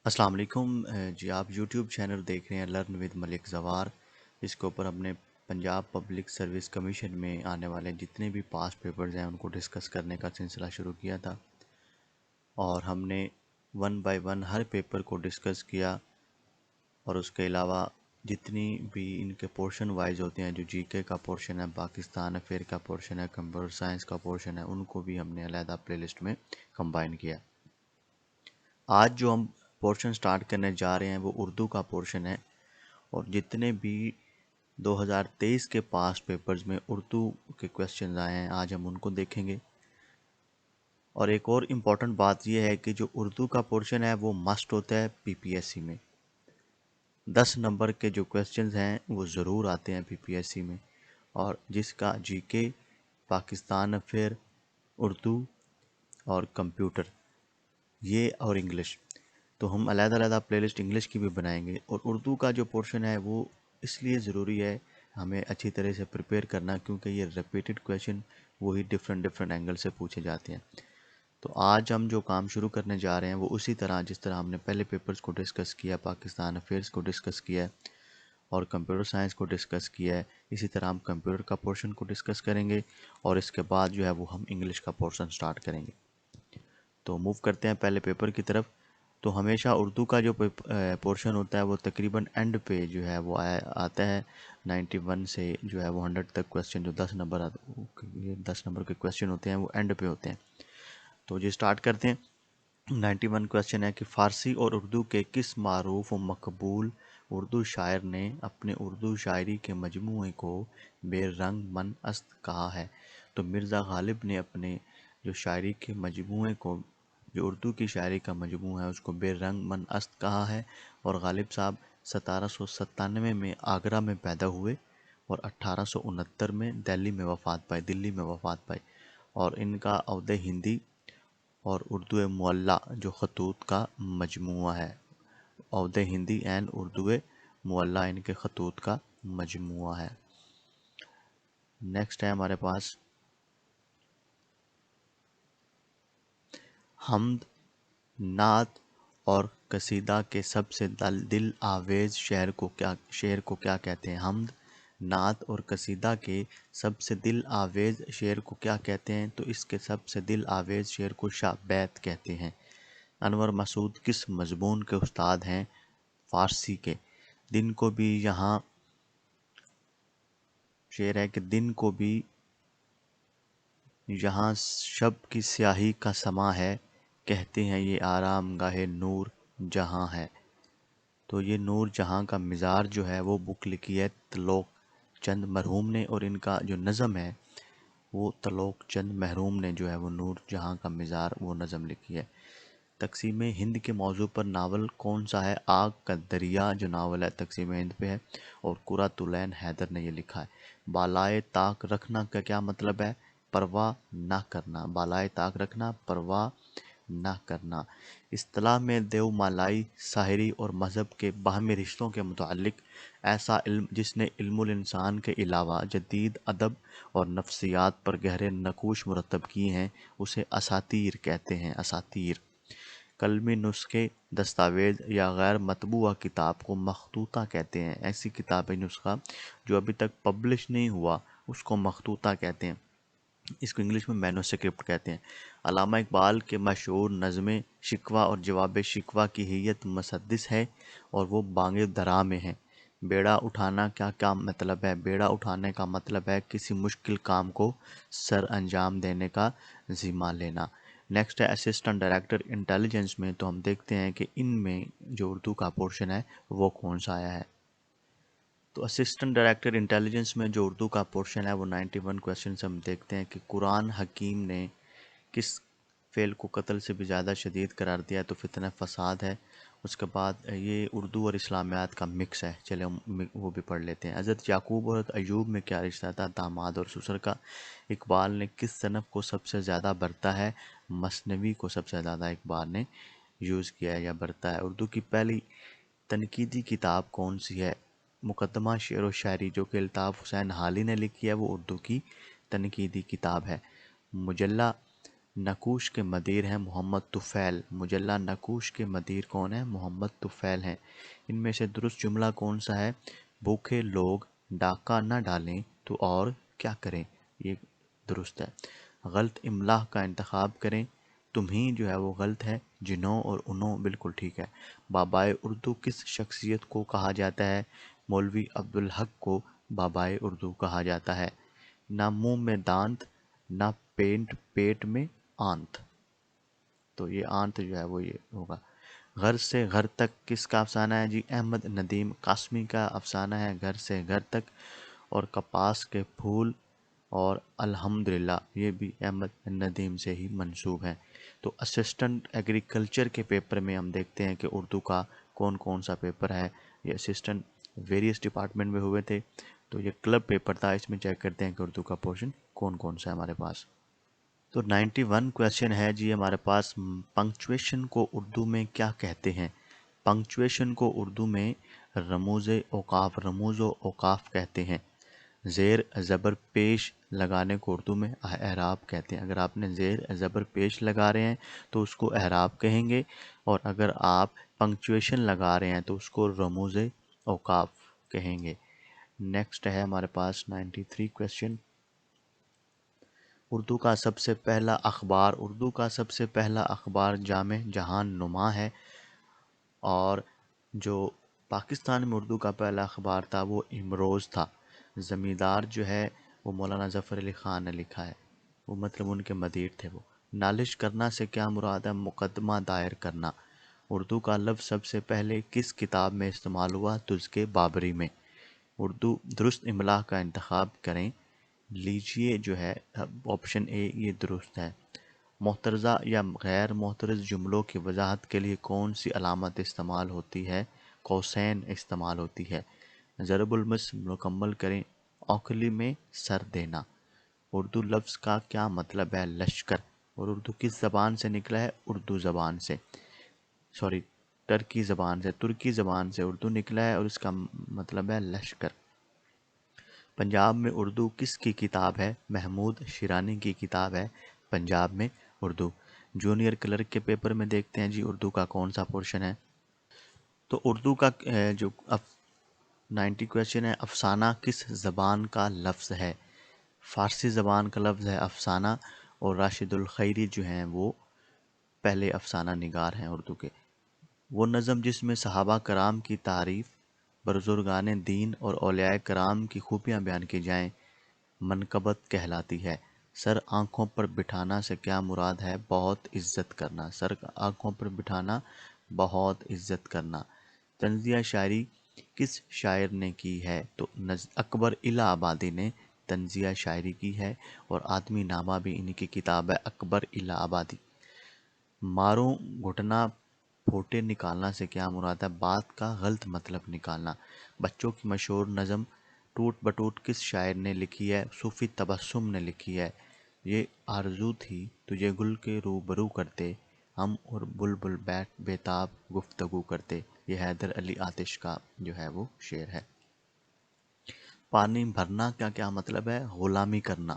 السلام علیکم جی آپ یوٹیوب چینل دیکھ رہے ہیں لرن ود ملک زوار، جس کے اوپر ہم نے پنجاب پبلک سروس کمیشن میں آنے والے جتنے بھی پاس پیپرز ہیں ان کو ڈسکس کرنے کا سلسلہ شروع کیا تھا، اور ہم نے one by one Hare paper کو ڈسکس کیا، اور اس کے علاوہ جتنی بھی ان کے پورشن وائز ہوتے ہیں، جو جی کے کا پورشن ہے، پاکستان افیئر کا پورشن ہے، کمپیوٹر سائنس کا پورشن ہے، ان کو بھی ہم نے علیحدہ پلے لسٹ میں کمبائن کیا۔ آج جو ہم پورشن سٹارٹ کرنے جا رہے ہیں وہ اردو کا پورشن ہے، اور جتنے بھی 2023 کے پاس پیپرز میں اردو کے کویسچنز آئے ہیں آج ہم ان کو دیکھیں گے۔ اور ایک اور امپورٹنٹ بات یہ ہے کہ جو اردو کا پورشن ہے وہ مسٹ ہوتا ہے پی پی ایس سی میں، 10 نمبر کے جو کویسچنز ہیں وہ ضرور آتے ہیں پی پی ایس سی میں، اور جس کا جی کے، پاکستان افیئر، اردو اور کمپیوٹر، یہ اور انگلش، تو ہم علیحدہ علیحدہ پلے لسٹ انگلش کی بھی بنائیں گے۔ اور اردو کا جو پورشن ہے وہ اس لیے ضروری ہے ہمیں اچھی طرح سے پریپیئر کرنا، کیونکہ یہ ریپیٹڈ کویشچن وہی ڈفرینٹ اینگل سے پوچھے جاتے ہیں۔ تو آج ہم جو کام شروع کرنے جا رہے ہیں وہ اسی طرح جس طرح ہم نے پہلے پیپرز کو ڈسکس کیا، پاکستان افیئرز کو ڈسکس کیا ہے اور کمپیوٹر سائنس کو ڈسکس کیا ہے، اسی طرح ہم کمپیوٹر کا پورشن کو ڈسکس کریں گے، اور اس کے بعد جو ہے وہ ہم انگلش کا پورشن سٹارٹ کریں گے۔ تو موو کرتے ہیں پہلے پیپر کی طرف۔ تو ہمیشہ اردو کا جو پورشن ہوتا ہے وہ تقریباً اینڈ پہ جو ہے وہ آتا ہے، 91 سے جو ہے وہ 100 تک کویسچن، جو 10 نمبر 10 نمبر کے کویسچن ہوتے ہیں وہ اینڈ پہ ہوتے ہیں۔ تو جی سٹارٹ کرتے ہیں۔ 91 کویسچن ہے کہ فارسی اور اردو کے کس معروف و مقبول اردو شاعر نے اپنے اردو شاعری کے مجموعے کو بے رنگ من است کہا ہے؟ تو مرزا غالب نے اپنے جو شاعری کے مجموعے کو، جو اردو کی شاعری کا مجموعہ ہے، اس کو بے رنگ من است کہا ہے۔ اور غالب صاحب 1797 میں آگرہ میں پیدا ہوئے اور 1869 میں دلی میں وفات پائی، اور ان کا عہد ہندی اور اردو معلیٰ جو خطوط کا مجموعہ ہے، عہد ہندی اینڈ اردو معلیٰ ان کے خطوط کا مجموعہ ہے۔ نیکسٹ ہے ہمارے پاس حمد، نعت اور قصیدہ کے سب سے دل آویز شعر کو کیا کہتے ہیں؟ حمد، نعت اور قصیدہ کے سب سے دل آویز شعر کو کیا کہتے ہیں؟ تو اس کے سب سے دل آویز شعر کو شعبیت کہتے ہیں۔ انور مسعود کس مضمون کے استاد ہیں؟ فارسی کے۔ دن کو بھی یہاں شعر ہے کہ دن کو بھی یہاں شب کی سیاہی کا سما ہے، کہتے ہیں یہ آرام گاہ نور جہاں ہے۔ تو یہ نور جہاں کا مزار جو ہے وہ بک لکھی ہے تلوک چند مرحوم نے، اور ان کا جو نظم ہے وہ تلوک چند محروم نے جو ہے وہ نور جہاں کا مزار وہ نظم لکھی ہے۔ تقسیم ہند کے موضوع پر ناول کون سا ہے؟ آگ کا دریا جو ناول ہے تقسیم ہند پہ ہے، اور قرۃ العین حیدر نے یہ لکھا ہے۔ بالائے طاق رکھنا کا کیا مطلب ہے؟ پرواہ نہ کرنا، بالائے طاق رکھنا، پرواہ نہ کرنا۔ اصطلاح میں دیو مالائی شاعری اور مذہب کے باہمی رشتوں کے متعلق ایسا علم جس نے علم الانسان کے علاوہ جدید ادب اور نفسیات پر گہرے نقوش مرتب کیے ہیں، اسے اساطیر کہتے ہیں۔ اساطیر قلمی نسخے، دستاویز یا غیر مطبوعہ کتاب کو مخطوطہ کہتے ہیں۔ ایسی کتاب نسخہ جو ابھی تک پبلش نہیں ہوا اس کو مخطوطہ کہتے ہیں، اس کو انگلش میں مینوسکرپٹ کہتے ہیں۔ علامہ اقبال کے مشہور نظم شکوہ اور جواب شکوہ کی ہیئت مسدس ہے، اور وہ بانگ درا میں ہے۔ بیڑا اٹھانا کا کیا مطلب ہے؟ بیڑا اٹھانے کا مطلب ہے کسی مشکل کام کو سر انجام دینے کا ذمہ لینا۔ نیکسٹ ہے اسسٹنٹ ڈائریکٹر انٹیلیجنس میں، تو ہم دیکھتے ہیں کہ ان میں جو اردو کا پورشن ہے وہ کون سا آیا ہے۔ تو اسسٹنٹ ڈائریکٹر انٹیلیجنس میں جو اردو کا پورشن ہے وہ 91 کویسچنس ہم دیکھتے ہیں کہ قرآن حکیم نے کس فعل کو قتل سے بھی زیادہ شدید قرار دیا؟ تو فتنہ فساد ہے۔ اس کے بعد یہ اردو اور اسلامیات کا مکس ہے، چلے ہم وہ بھی پڑھ لیتے ہیں۔ حضرت یعقوب اور حضرت ایوب میں کیا رشتہ تھا؟ داماد اور سسر کا۔ اقبال نے کس صنف کو سب سے زیادہ برتا ہے؟ مثنوی کو سب سے زیادہ اقبال نے یوز کیا ہے یا برتا ہے۔ اردو کی پہلی تنقیدی کتاب کون سی ہے؟ مقدمہ شعر و شاعری جو کہ الطاف حسین حالی نے لکھی ہے، وہ اردو کی تنقیدی کتاب ہے۔ مجلہ نقوش کے مدیر ہیں محمد طفیل، مجلہ نقوش کے مدیر کون ہیں؟ محمد طفیل ہیں۔ ان میں سے درست جملہ کون سا ہے؟ بھوکے لوگ ڈاکہ نہ ڈالیں تو اور کیا کریں، یہ درست ہے۔ غلط املا کا انتخاب کریں، تمہیں جو ہے وہ غلط ہے، جنوں اور انوں بالکل ٹھیک ہے۔ بابائے اردو کس شخصیت کو کہا جاتا ہے؟ مولوی عبدالحق کو بابائے اردو کہا جاتا ہے۔ نہ منہ میں دانت، نہ پیٹ میں آنت، تو یہ آنت جو ہے وہ یہ ہوگا۔ گھر سے گھر تک کس کا افسانہ ہے؟ جی احمد ندیم قاسمی کا افسانہ ہے گھر سے گھر تک۔ اور کپاس کے پھول اور الحمدللہ یہ بھی احمد ندیم سے ہی منسوب ہیں۔ تو اسسٹنٹ ایگریکلچر کے پیپر میں ہم دیکھتے ہیں کہ اردو کا کون کون سا پیپر ہے۔ یہ اسسٹنٹ ویریس ڈپارٹمنٹ میں ہوئے تھے، تو یہ کلب پیپر تھا، اس میں چیک کرتے ہیں کہ اردو کا پورشن کون کون سا ہے ہمارے پاس۔ تو 91 کویشچن ہے جی ہمارے پاس، پنکچویشن کو اردو میں کیا کہتے ہیں؟ پنکچویشن کو اردو میں رموز و اوقاف کہتے ہیں۔ زیر زبر پیش لگانے کو اردو میں اعراب کہتے ہیں۔ اگر آپ نے زیر زبر پیش لگا رہے ہیں تو اس کو اعراب کہیں گے، اور اگر آپ پنکچویشن لگا رہے ہیں تو اس کو رموز اوقاف کہیں گے۔ نیکسٹ ہے ہمارے پاس 93 کویشچن، اردو کا سب سے پہلا اخبار جامع جہان نما ہے، اور جو پاکستان میں اردو کا پہلا اخبار تھا وہ امروز تھا۔ زمیندار جو ہے وہ مولانا ظفر علی خان نے لکھا ہے، وہ مطلب ان کے مدیر تھے وہ۔ نالش کرنا سے کیا مراد ہے؟ مقدمہ دائر کرنا۔ اردو کا لفظ سب سے پہلے کس کتاب میں استعمال ہوا؟ تذکرہ بابری میں۔ اردو درست املا کا انتخاب کریں، لیجئے جو ہے آپشن اے یہ درست ہے۔ محترزہ یا غیر محترز جملوں کی وضاحت کے لیے کون سی علامت استعمال ہوتی ہے؟ قوسین استعمال ہوتی ہے۔ ضرب المثل مکمل کریں، اوکھلی میں سر دینا۔ اردو لفظ کا کیا مطلب ہے؟ لشکر، اور اردو کس زبان سے نکلا ہے؟ اردو زبان سے، ترکی زبان سے اردو نکلا ہے، اور اس کا مطلب ہے لشکر۔ پنجاب میں اردو کس کی کتاب ہے؟ محمود شیرانی کی کتاب ہے پنجاب میں اردو۔ جونیئر کلرک کے پیپر میں دیکھتے ہیں جی اردو کا کون سا پورشن ہے۔ تو اردو کا جو 90 کویشچن ہے، افسانہ کس زبان کا لفظ ہے؟ فارسی زبان کا لفظ ہے افسانہ، اور راشد الخیری جو ہیں وہ پہلے افسانہ نگار ہیں اردو کے۔ وہ نظم جس میں صحابہ کرام کی تعریف، بزرگان دین اور اولیاء کرام کی خوبیاں بیان کی جائیں، منقبت کہلاتی ہے۔ سر آنکھوں پر بٹھانا سے کیا مراد ہے؟ بہت عزت کرنا۔ سر آنکھوں پر بٹھانا، بہت عزت کرنا۔ طنزیہ شاعری کس شاعر نے کی ہے؟ تو اکبر الہ آبادی نے طنزیہ شاعری کی ہے، اور آدمی نامہ بھی انہی کی کتاب ہے، اکبر الہ آبادی۔ ماروں گھٹنا پھوٹے نکالنا سے کیا مراد ہے؟ بات کا غلط مطلب نکالنا۔ بچوں کی مشہور نظم ٹوٹ بٹوٹ کس شاعر نے لکھی ہے؟ صوفی تبسم نے لکھی ہے۔ یہ آرزو تھی تجھے گل کے روبرو کرتے، ہم اور بلبل بیٹھ بیتاب گفتگو کرتے، یہ حیدر علی آتش کا جو ہے وہ شعر ہے۔ پانی بھرنا کا کیا مطلب ہے؟ غلامی کرنا۔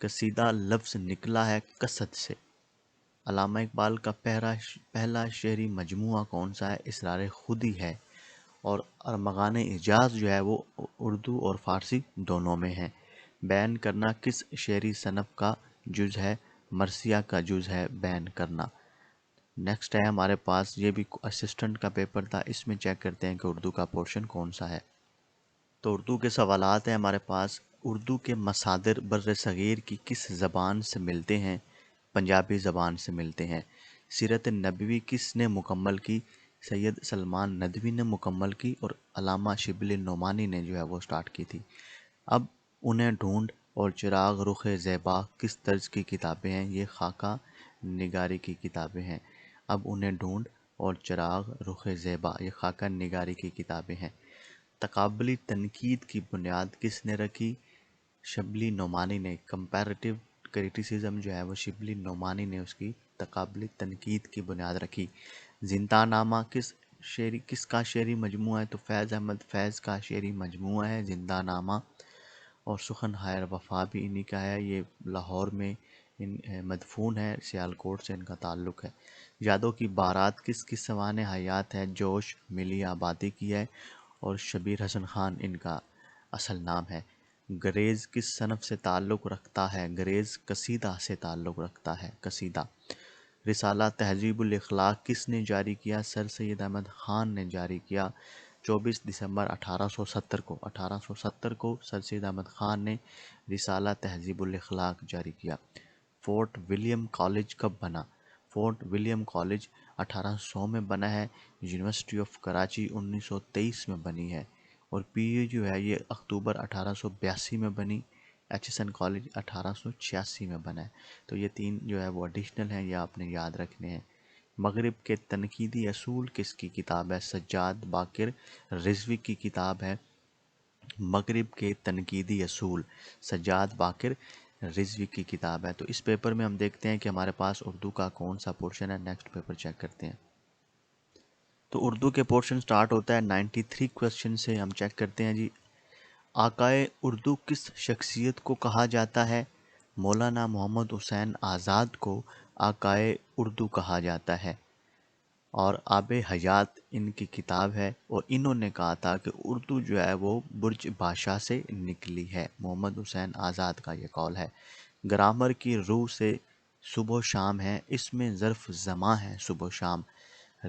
قصیدہ لفظ نکلا ہے قصد سے۔ علامہ اقبال کا پہلا شعری مجموعہ کون سا ہے؟ اسرار خودی ہے، اور ارمغان اعجاز جو ہے وہ اردو اور فارسی دونوں میں ہے۔ بیان کرنا کس شعری صنف کا جز ہے؟ مرثیہ کا جز ہے بیان کرنا۔ نیکسٹ ہے ہمارے پاس، یہ بھی اسسٹنٹ کا پیپر تھا، اس میں چیک کرتے ہیں کہ اردو کا پورشن کون سا ہے۔ تو اردو کے سوالات ہیں ہمارے پاس، اردو کے مصادر بر صغیر کی کس زبان سے ملتے ہیں؟ پنجابی زبان سے ملتے ہیں۔ سیرت نبوی کس نے مکمل کی؟ سید سلمان ندوی نے مکمل کی، اور علامہ شبلی نعمانی نے جو ہے وہ سٹارٹ کی تھی۔ اب انہیں ڈھونڈ اور چراغ رخ زیبا کس طرز کی کتابیں ہیں؟ یہ خاکہ نگاری کی کتابیں ہیں۔ اب انہیں ڈھونڈ اور چراغ رخ زیبا یہ خاکہ نگاری کی کتابیں ہیں۔ تقابلی تنقید کی بنیاد کس نے رکھی؟ شبلی نعمانی نے۔ کمپیریٹیو کریٹیسزم جو ہے وہ شبلی نعمانی نے اس کی تقابلی تنقید کی بنیاد رکھی۔ زندہ نامہ کس کا شعری مجموعہ ہے؟ تو فیض احمد فیض کا شعری مجموعہ ہے زندہ نامہ، اور سخن ہائر وفا بھی انہی کا ہے، یہ لاہور میں مدفون ہے، سیالکوٹ سے ان کا تعلق ہے۔ یادوں کی بارات کس کی سوانح حیات ہے؟ جوش ملی آبادی کی ہے، اور شبیر حسن خان ان کا اصل نام ہے۔ گریز کس صنف سے تعلق رکھتا ہے؟ گریز قصیدہ سے تعلق رکھتا ہے، قصیدہ۔ رسالہ تہذیب الاخلاق کس نے جاری کیا؟ سر سید احمد خان نے جاری کیا 24 دسمبر 1870 کو سر سید احمد خان نے رسالہ تہذیب الاخلاق جاری کیا۔ فورٹ ولیم کالج کب بنا؟ فورٹ ولیم کالج 1800 میں بنا ہے۔ یونیورسٹی آف کراچی 1923 میں بنی ہے، اور پی یو جو ہے یہ اکتوبر 1882 میں بنی۔ ایچ ایس این کالج 1886 میں بنا ہے۔ تو یہ تین جو ہے وہ ایڈیشنل ہیں، یہ آپ نے یاد رکھنے ہیں۔ مغرب کے تنقیدی اصول کس کی کتاب ہے؟ سجاد باقر رضوی کی کتاب ہے مغرب کے تنقیدی اصول، سجاد باقر رضوی کی کتاب ہے۔ تو اس پیپر میں ہم دیکھتے ہیں کہ ہمارے پاس اردو کا کون سا پورشن ہے۔ نیکسٹ پیپر چیک کرتے ہیں۔ تو اردو کے پورشن سٹارٹ ہوتا ہے 93 کوسچن سے۔ ہم چیک کرتے ہیں جی، آقائے اردو کس شخصیت کو کہا جاتا ہے؟ مولانا محمد حسین آزاد کو آقائے اردو کہا جاتا ہے، اور آب حیات ان کی کتاب ہے، اور انہوں نے کہا تھا کہ اردو جو ہے وہ برج بھاشا سے نکلی ہے۔ محمد حسین آزاد کا یہ قول ہے۔ گرامر کی روح سے صبح و شام ہے، اس میں ظرف زماں ہے صبح و شام۔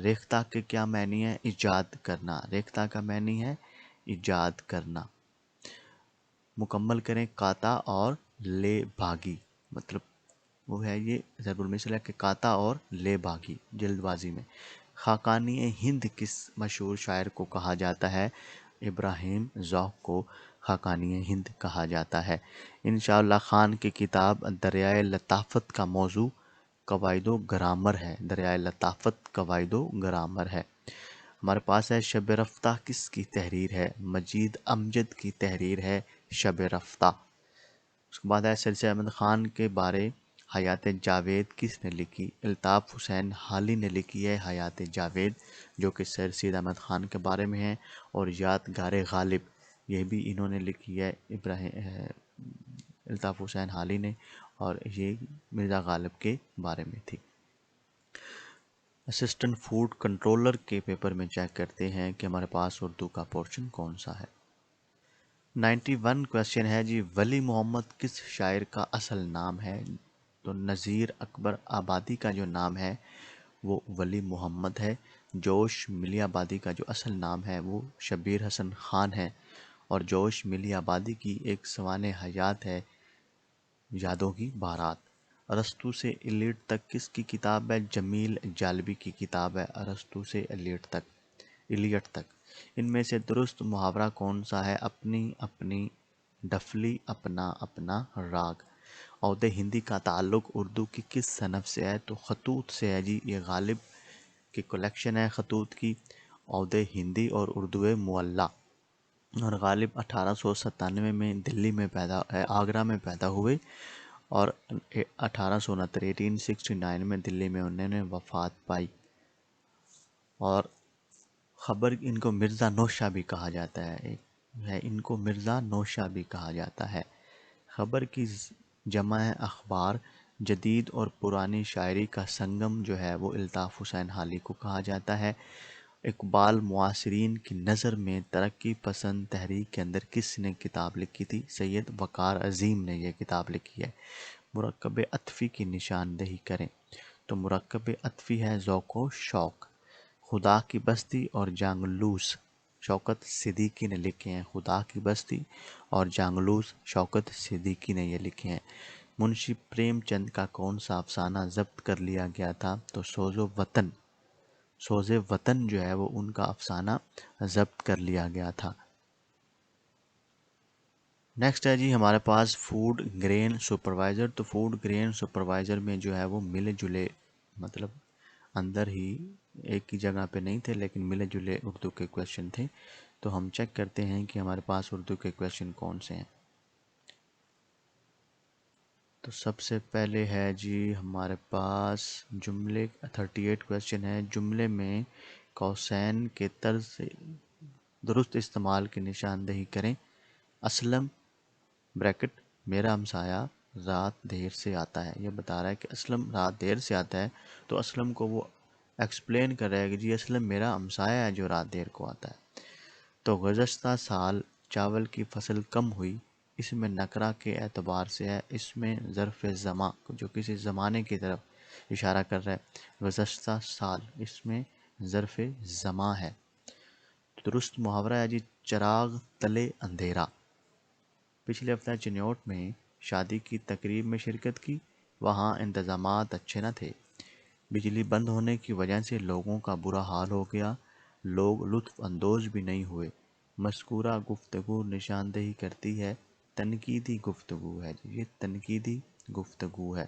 ریختہ کے کیا معنی ہے؟ ایجاد کرنا۔ ریختہ کا معنی ہے ایجاد کرنا۔ مکمل کریں کاتا اور لے بھاگی، مطلب وہ ہے یہ ضرب المثل ہے کہ کاتا اور لے بھاگی جلد بازی میں۔ خاقانی ہند کس مشہور شاعر کو کہا جاتا ہے؟ ابراہیم ذوق کو خاقانی ہند کہا جاتا ہے۔ انشاءاللہ خان کی کتاب دریائے لطافت کا موضوع قواعد و گرامر ہے۔ دریائے لطافت قواعد و گرامر ہے۔ ہمارے پاس ہے شب رفتہ کس کی تحریر ہے؟ مجید امجد کی تحریر ہے شب رفتہ۔ اس کے بعد ہے سر سید احمد خان کے بارے حیات جاوید کس نے لکھی؟ الطاف حسین حالی نے لکھی ہے حیات جاوید، جو کہ سر سید احمد خان کے بارے میں ہے، اور یادگار غالب یہ بھی انہوں نے لکھی ہے الطاف حسین حالی نے، اور یہ مرزا غالب کے بارے میں تھی۔ اسسٹنٹ فوڈ کنٹرولر کے پیپر میں چیک کرتے ہیں کہ ہمارے پاس اردو کا پورشن کون سا ہے۔ 91 کویسچن ہے جی، ولی محمد کس شاعر کا اصل نام ہے؟ تو نذیر اکبر آبادی کا جو نام ہے وہ ولی محمد ہے۔ جوش ملی آبادی کا جو اصل نام ہے وہ شبیر حسن خان ہے، اور جوش ملی آبادی کی ایک سوانح حیات ہے یادوں کی بارات۔ ارسطو سے ایلیٹ تک کس کی کتاب ہے؟ جمیل جالبی کی کتاب ہے ارسطو سے ایلیٹ تک۔ ان میں سے درست محاورہ کون سا ہے؟ اپنی اپنی ڈفلی اپنا اپنا راگ۔ عود ہندی کا تعلق اردو کی کس صنف سے ہے؟ تو خطوط سے ہے جی، یہ غالب کی کلیکشن ہے خطوط کی۔ عود ہندی اور اردو معلیٰ، اور غالب 1897 میں دلی میں آگرہ میں پیدا ہوئے، اور 1869 میں دلی میں انہوں نے وفات پائی۔ اور خبر ان کو مرزا نوشہ بھی کہا جاتا ہے، ان کو مرزا نوشہ بھی کہا جاتا ہے۔ خبر کی جمع ہے اخبار۔ جدید اور پرانی شاعری کا سنگم جو ہے وہ الطاف حسین حالی کو کہا جاتا ہے۔ اقبال معاصرین کی نظر میں ترقی پسند تحریک کے اندر کس نے کتاب لکھی تھی؟ سید وقار عظیم نے یہ کتاب لکھی ہے۔ مرکب عطفی کی نشاندہی کریں۔ تو مرکب عطفی ہے ذوق و شوق۔ خدا کی بستی اور جانگلوس شوکت صدیقی نے لکھے ہیں۔ خدا کی بستی اور جانگلوس شوکت صدیقی نے یہ لکھے ہیں۔ منشی پریم چند کا کون سا افسانہ ضبط کر لیا گیا تھا؟ تو سوز وطن جو ہے وہ ان کا افسانہ ضبط کر لیا گیا تھا۔ نیکسٹ ہے جی ہمارے پاس فوڈ گرین سپروائزر۔ تو فوڈ گرین سپروائزر میں جو ہے وہ ملے جلے، مطلب اندر ہی ایک ہی جگہ پہ نہیں تھے لیکن ملے جلے اردو کے کویشچن تھے۔ تو ہم چیک کرتے ہیں کہ ہمارے پاس اردو کے کویشچن کون سے ہیں۔ تو سب سے پہلے ہے جی ہمارے پاس جملے 38 کویشچن ہے۔ جملے میں قوسین کے طرز سے درست استعمال کی نشاندہی کریں۔ اسلم بریکٹ میرا ہمسایہ رات دیر سے آتا ہے. یہ بتا رہا ہے کہ اسلم رات دیر سے آتا ہے، تو اسلم کو وہ ایکسپلین کر رہا ہے کہ جی اسلم میرا ہمسایہ ہے جو رات دیر کو آتا ہے. تو گزشتہ سال چاول کی فصل کم ہوئی، اس میں نکرہ کے اعتبار سے ہے، اس میں ظرف زماں جو کسی زمانے کی طرف اشارہ کر رہا ہے. گزشتہ سال اس میں ظرف زماں ہے. درست محاورہ ہے جی چراغ تلے اندھیرا. پچھلے ہفتہ چنیوٹ میں شادی کی تقریب میں شرکت کی، وہاں انتظامات اچھے نہ تھے. بجلی بند ہونے کی وجہ سے لوگوں کا برا حال ہو گیا، لوگ لطف اندوز بھی نہیں ہوئے. مذکورہ گفتگو نشاندہی کرتی ہے تنقیدی گفتگو ہے. یہ تنقیدی گفتگو ہے.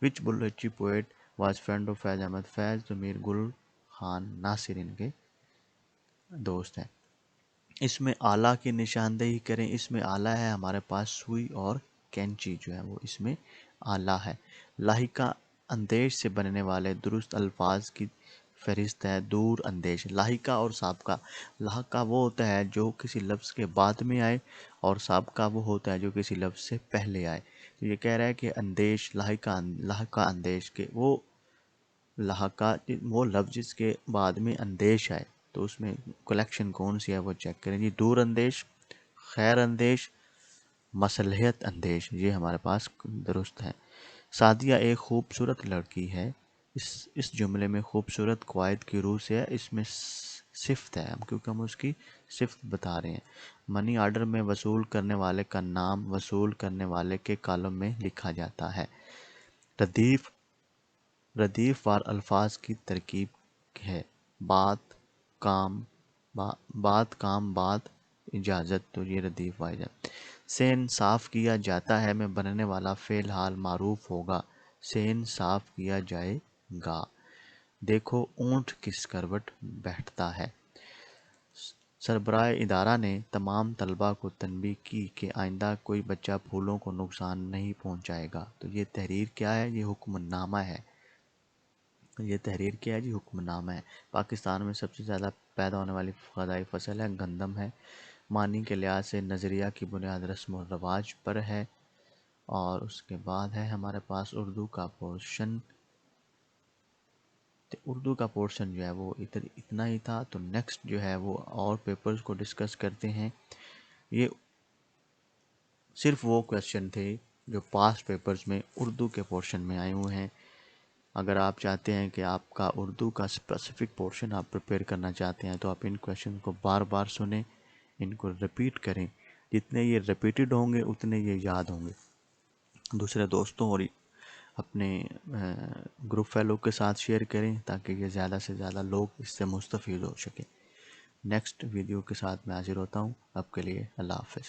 Which Balochi poet was friend of Faiz Ahmad Faiz. تو میر گل خان ناصر ان کے دوست ہیں. اس میں آلہ کی نشاندہی کریں. اس میں آلہ ہے ہمارے پاس سوئی اور کینچی جو ہے وہ اس میں آلہ ہے. لاحقہ اندیش سے بننے والے درست الفاظ کی فہرست ہے. دور اندیش. لاحقہ اور سابقہ. لاحقہ وہ ہوتا ہے جو کسی لفظ کے بعد میں آئے، اور سابقہ وہ ہوتا ہے جو کسی لفظ سے پہلے آئے. تو یہ کہہ رہا ہے کہ اندیش لاحقہ اندیش کے وہ لاحقہ وہ لفظ جس کے بعد میں اندیش آئے، تو اس میں کلیکشن کون سی ہے وہ چیک کریں جی. دور اندیش، خیر اندیش، مصلحت اندیش، یہ ہمارے پاس درست ہے. سعدیہ ایک خوبصورت لڑکی ہے. اس جملے میں خوبصورت قواعد کی روح سے ہے. اس میں صفت ہے کیونکہ ہم اس کی صفت بتا رہے ہیں. منی آرڈر میں وصول کرنے والے کا نام وصول کرنے والے کے کالم میں لکھا جاتا ہے. ردیف وار الفاظ کی ترکیب ہے. بات کام بات اجازت. تو یہ ردیف وار ہے. سے انصاف کیا جاتا ہے میں بننے والا فعل حال معروف ہوگا. سے انصاف کیا جائے گا. دیکھو اونٹ کس کروٹ بیٹھتا ہے. سربراہ ادارہ نے تمام طلباء کو تنبیہ کی کہ آئندہ کوئی بچہ پھولوں کو نقصان نہیں پہنچائے گا. تو یہ تحریر کیا ہے؟ یہ حکم نامہ ہے. یہ تحریر کیا ہے جی؟ حکم نامہ ہے. پاکستان میں سب سے زیادہ پیدا ہونے والی غذائی فصل ہے گندم ہے. معنی کے لحاظ سے نظریہ کی بنیاد رسم و رواج پر ہے. اور اس کے بعد ہے ہمارے پاس اردو کا پورشن. اردو کا پورشن جو ہے وہ اتنا ہی تھا. تو نیکسٹ جو ہے وہ اور پیپرز کو ڈسکس کرتے ہیں. یہ صرف وہ کویشچن تھے جو پاس پیپرز میں اردو کے پورشن میں آئے ہوئے ہیں. اگر آپ چاہتے ہیں کہ آپ کا اردو کا اسپیسیفک پورشن آپ پریپیئر کرنا چاہتے ہیں تو آپ ان کویشچن کو بار بار سنیں، ان کو ریپیٹ کریں. جتنے یہ ریپیٹڈ ہوں گے اتنے یہ یاد ہوں گے. دوسرے دوستوں اور اپنے گروپ فیلو کے ساتھ شیئر کریں تاکہ یہ زیادہ سے زیادہ لوگ اس سے مستفید ہو سکیں. نیکسٹ ویڈیو کے ساتھ میں حاضر ہوتا ہوں. اب کے لیے اللہ حافظ.